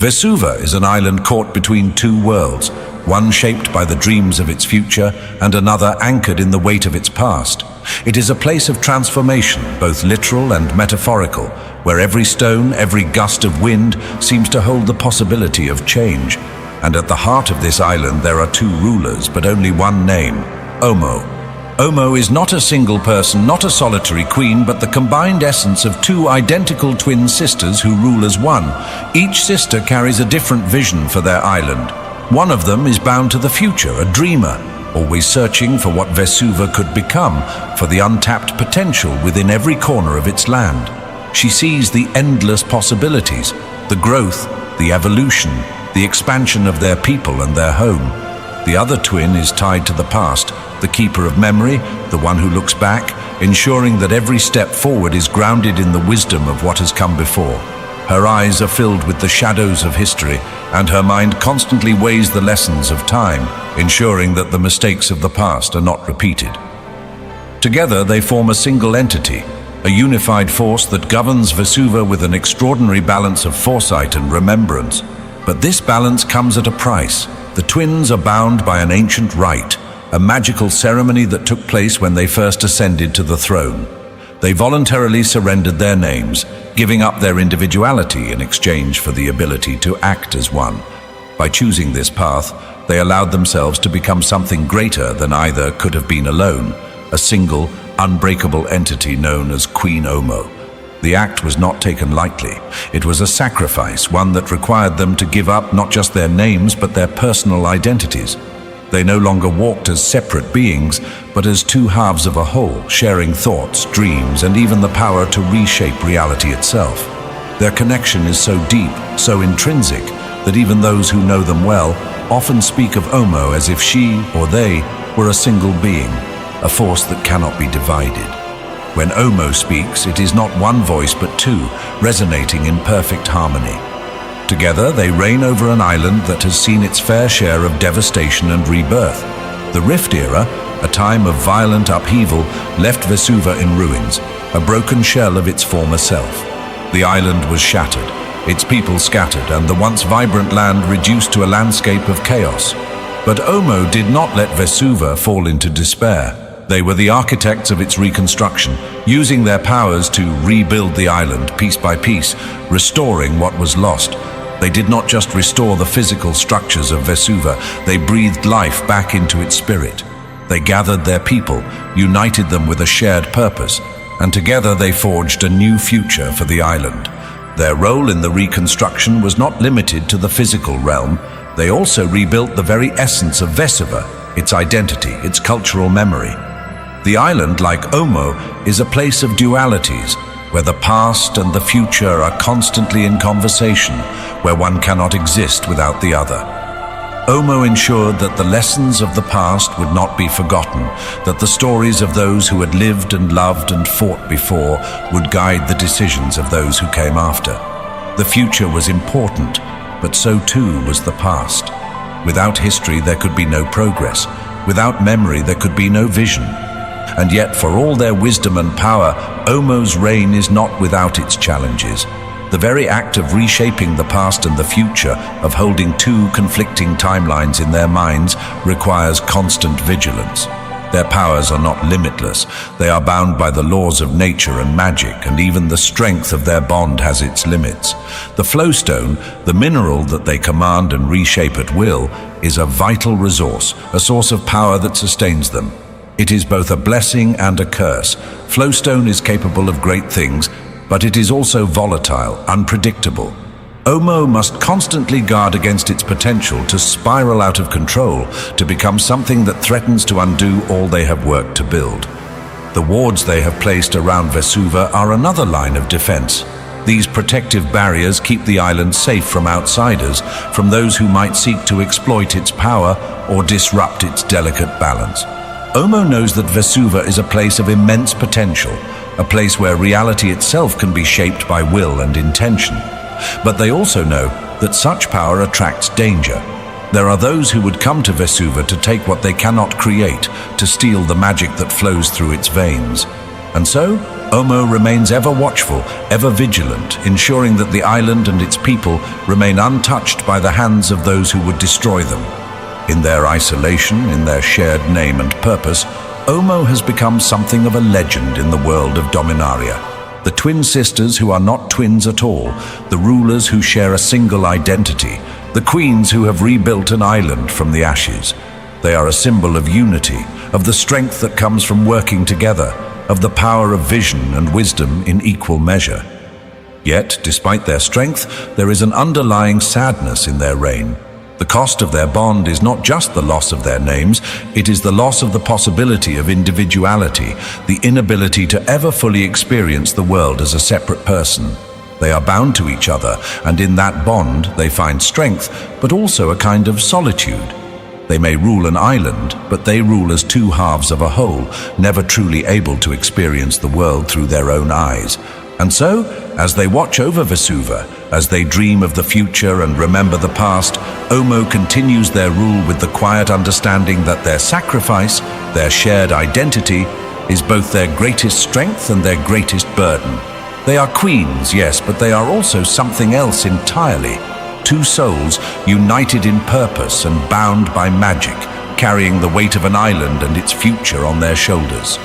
Vesuva is an island caught between two worlds, one shaped by the dreams of its future and another anchored in the weight of its past. It is a place of transformation, both literal and metaphorical, where every stone, every gust of wind seems to hold the possibility of change. And at the heart of this island there are two rulers, but only one name: Omo. Omo is not a single person, not a solitary queen, but the combined essence of two identical twin sisters who rule as one. Each sister carries a different vision for their island. One of them is bound to the future, a dreamer, always searching for what Vesuva could become, for the untapped potential within every corner of its land. She sees the endless possibilities, the growth, the evolution, the expansion of their people and their home. The other twin is tied to the past, the keeper of memory, the one who looks back, ensuring that every step forward is grounded in the wisdom of what has come before. Her eyes are filled with the shadows of history, and her mind constantly weighs the lessons of time, ensuring that the mistakes of the past are not repeated. Together they form a single entity, a unified force that governs Vesuva with an extraordinary balance of foresight and remembrance. But this balance comes at a price. The twins are bound by an ancient rite, a magical ceremony that took place when they first ascended to the throne. They voluntarily surrendered their names, giving up their individuality in exchange for the ability to act as one. By choosing this path, they allowed themselves to become something greater than either could have been alone, a single, unbreakable entity known as Queen Omo. The act was not taken lightly. It was a sacrifice, one that required them to give up not just their names, but their personal identities. They no longer walked as separate beings, but as two halves of a whole, sharing thoughts, dreams, and even the power to reshape reality itself. Their connection is so deep, so intrinsic, that even those who know them well often speak of Omo as if she, or they, were a single being, a force that cannot be divided. When Omo speaks, it is not one voice but two, resonating in perfect harmony. Together, they reign over an island that has seen its fair share of devastation and rebirth. The Rift Era, a time of violent upheaval, left Vesuva in ruins, a broken shell of its former self. The island was shattered, its people scattered, and the once vibrant land reduced to a landscape of chaos. But Omo did not let Vesuva fall into despair. They were the architects of its reconstruction, using their powers to rebuild the island piece by piece, restoring what was lost. They did not just restore the physical structures of Vesuva, they breathed life back into its spirit. They gathered their people, united them with a shared purpose, and together they forged a new future for the island. Their role in the reconstruction was not limited to the physical realm. They also rebuilt the very essence of Vesuva, its identity, its cultural memory. The island, like Omo, is a place of dualities, where the past and the future are constantly in conversation, where one cannot exist without the other. Omo ensured that the lessons of the past would not be forgotten, that the stories of those who had lived and loved and fought before would guide the decisions of those who came after. The future was important, but so too was the past. Without history, there could be no progress. Without memory, there could be no vision. And yet, for all their wisdom and power, Omo's reign is not without its challenges. The very act of reshaping the past and the future, of holding two conflicting timelines in their minds, requires constant vigilance. Their powers are not limitless. They are bound by the laws of nature and magic, and even the strength of their bond has its limits. The flowstone, the mineral that they command and reshape at will, is a vital resource, a source of power that sustains them. It is both a blessing and a curse. Flowstone is capable of great things, but it is also volatile, unpredictable. Omo must constantly guard against its potential to spiral out of control, to become something that threatens to undo all they have worked to build. The wards they have placed around Vesuva are another line of defense. These protective barriers keep the island safe from outsiders, from those who might seek to exploit its power or disrupt its delicate balance. Omo knows that Vesuva is a place of immense potential, a place where reality itself can be shaped by will and intention. But they also know that such power attracts danger. There are those who would come to Vesuva to take what they cannot create, to steal the magic that flows through its veins. And so, Omo remains ever watchful, ever vigilant, ensuring that the island and its people remain untouched by the hands of those who would destroy them. In their isolation, in their shared name and purpose, Omo has become something of a legend in the world of Dominaria. The twin sisters who are not twins at all, the rulers who share a single identity, the queens who have rebuilt an island from the ashes. They are a symbol of unity, of the strength that comes from working together, of the power of vision and wisdom in equal measure. Yet, despite their strength, there is an underlying sadness in their reign. The cost of their bond is not just the loss of their names, it is the loss of the possibility of individuality, the inability to ever fully experience the world as a separate person. They are bound to each other, and in that bond they find strength, but also a kind of solitude. They may rule an island, but they rule as two halves of a whole, never truly able to experience the world through their own eyes. And so, as they watch over Vesuva, as they dream of the future and remember the past, Omo continues their rule with the quiet understanding that their sacrifice, their shared identity, is both their greatest strength and their greatest burden. They are queens, yes, but they are also something else entirely. Two souls united in purpose and bound by magic, carrying the weight of an island and its future on their shoulders.